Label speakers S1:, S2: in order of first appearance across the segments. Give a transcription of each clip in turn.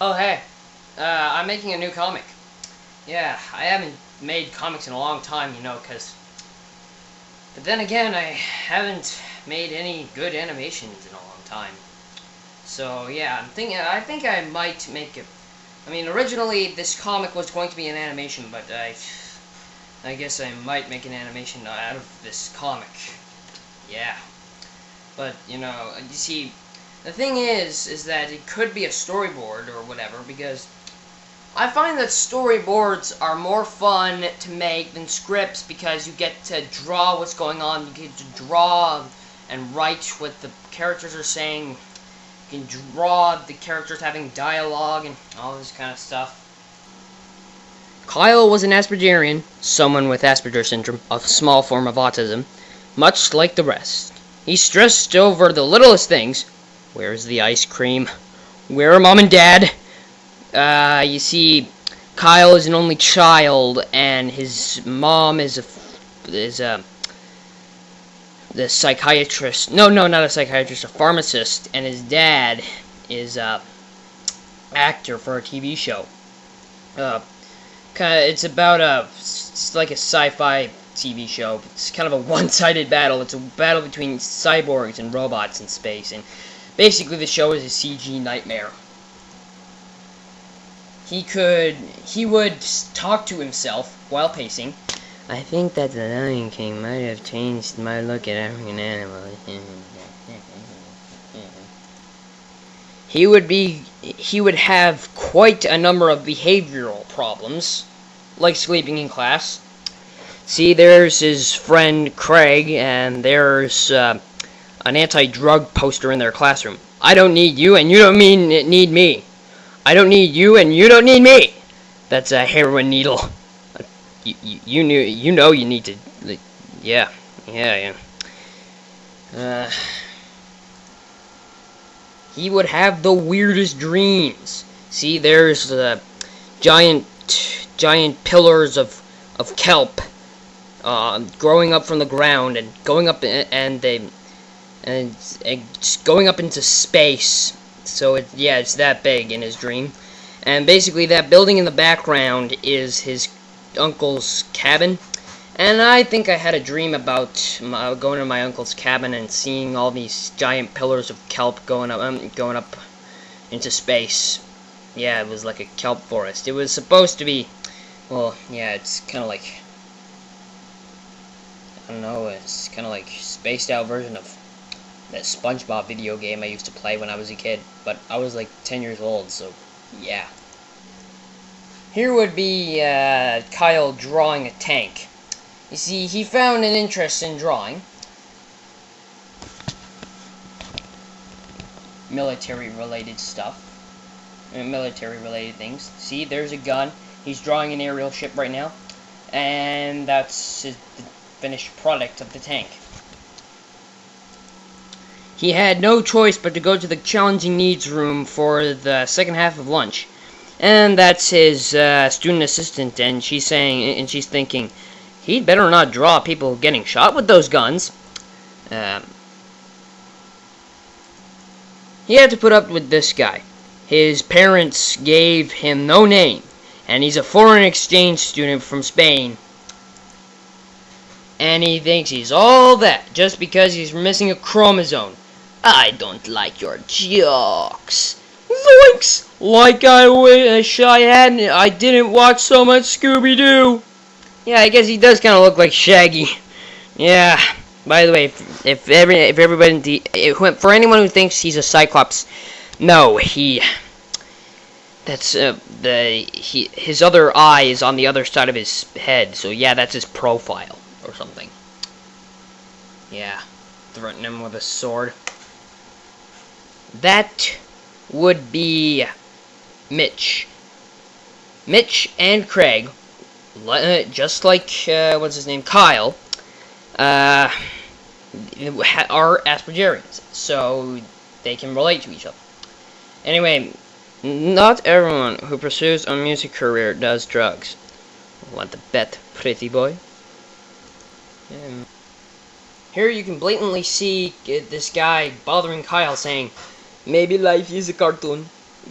S1: Oh, hey. I'm making a new comic. Yeah, I haven't made comics in a long time, because... But then again, I haven't made any good animations in a long time. So, yeah, I think I might make it... I mean, originally, this comic was going to be an animation, but I guess I might make an animation out of this comic. Yeah. But, you see... The thing is that it could be a storyboard or whatever, because I find that storyboards are more fun to make than scripts, because you get to draw what's going on, you get to draw and write what the characters are saying, you can draw the characters having dialogue and all this kind of stuff. Kyle was an Aspergerian, someone with Asperger's syndrome, a small form of autism, much like the rest. He stressed over the littlest things. Where's the ice cream? Where are Mom and Dad? You see, Kyle is an only child, and his mom is the psychiatrist. No, not a psychiatrist, a pharmacist, and his dad is a actor for a TV show. It's about it's like a sci-fi TV show. It's kind of a one-sided battle. It's a battle between cyborgs and robots in space, and basically the show is a CG nightmare. He would talk to himself while pacing. I think that the Lion King might have changed my look at African animals. He would have quite a number of behavioral problems, like sleeping in class. See, there's his friend Craig, and there's an anti-drug poster in their classroom. I don't need you, and you don't need me. I don't need you, and you don't need me. That's a heroin needle. You need to. Yeah. He would have the weirdest dreams. See, there's giant pillars of kelp growing up from the ground and going up and going up into space. So it's that big in his dream. And basically that building in the background is his uncle's cabin. And I think I had a dream about going to my uncle's cabin and seeing all these giant pillars of kelp going up into space. Yeah, it was like a kelp forest. It was supposed to be, well, yeah, it's kind of like, I don't know, it's kind of like spaced out version of that SpongeBob video game I used to play when I was a kid, but I was like 10 years old, so yeah. Here would be Kyle drawing a tank. You see, he found an interest in drawing military-related stuff, military-related things. See, there's a gun. He's drawing an aerial ship right now, and that's the finished product of the tank. He had no choice but to go to the challenging needs room for the second half of lunch. And that's his student assistant, and she's thinking, he'd better not draw people getting shot with those guns. He had to put up with this guy. His parents gave him no name, and he's a foreign exchange student from Spain. And he thinks he's all that just because he's missing a chromosome. I don't like your jokes. Zoinks! Like I wish I didn't watch so much Scooby-Doo. Yeah, I guess he does kind of look like Shaggy. Yeah. By the way, if everybody, for anyone who thinks he's a Cyclops, no, that's his other eye is on the other side of his head. So yeah, that's his profile or something. Yeah, threaten him with a sword. That would be Mitch. Mitch and Craig, just like, what's his name, Kyle, are Aspergerians, so they can relate to each other. Anyway, not everyone who pursues a music career does drugs. Want to bet, pretty boy? Here you can blatantly see this guy bothering Kyle saying, maybe life is a cartoon.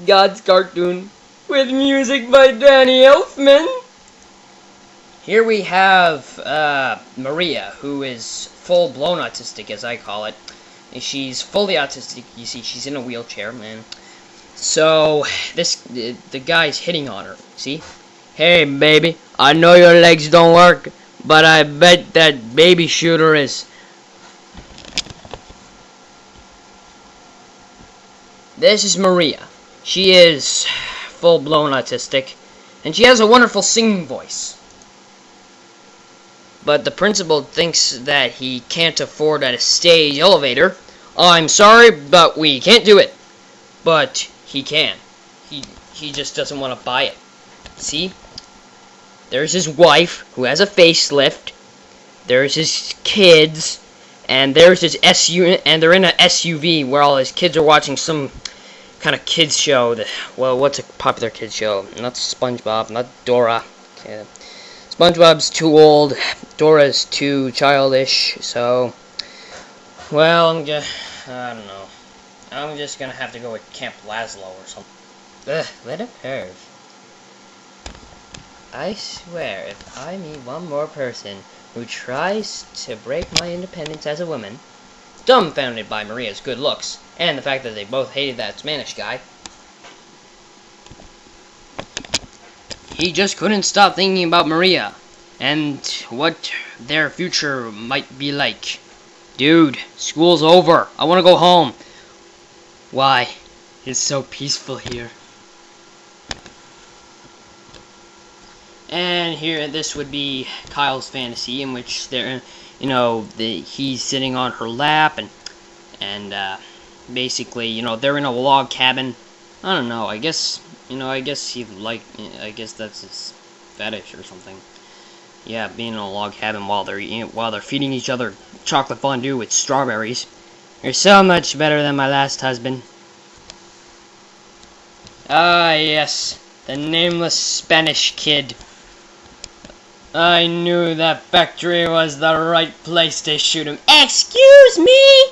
S1: God's cartoon with music by Danny Elfman. Here we have Maria, who is full-blown autistic, as I call it. She's fully autistic. You see, she's in a wheelchair, man. So the guy's hitting on her. See? Hey, baby, I know your legs don't work, but I bet that baby shooter is. This is Maria. She is full-blown autistic, and she has a wonderful singing voice. But the principal thinks that he can't afford a stage elevator. I'm sorry, but we can't do it. But he can. He just doesn't want to buy it. See? There's his wife, who has a facelift. There's his kids. And there's his SUV, and they're in an SUV where all his kids are watching some kind of kids show. Well, what's a popular kids show? Not SpongeBob, not Dora. Yeah. SpongeBob's too old. Dora's too childish. So, well, I don't know. I'm just gonna have to go with Camp Laszlo or something. Ugh, let it curve. I swear, if I meet one more person who tries to break my independence as a woman, dumbfounded by Maria's good looks, and the fact that they both hated that Spanish guy, he just couldn't stop thinking about Maria, and what their future might be like. Dude, school's over. I want to go home. Why? It's so peaceful here. And here, this would be Kyle's fantasy, in which they're, he's sitting on her lap, and basically, they're in a log cabin. I don't know. I guess that's his fetish or something. Yeah, being in a log cabin while they're feeding each other chocolate fondue with strawberries. You're so much better than my last husband. Ah, yes, the nameless Spanish kid. I knew that factory was the right place to shoot him. Excuse me?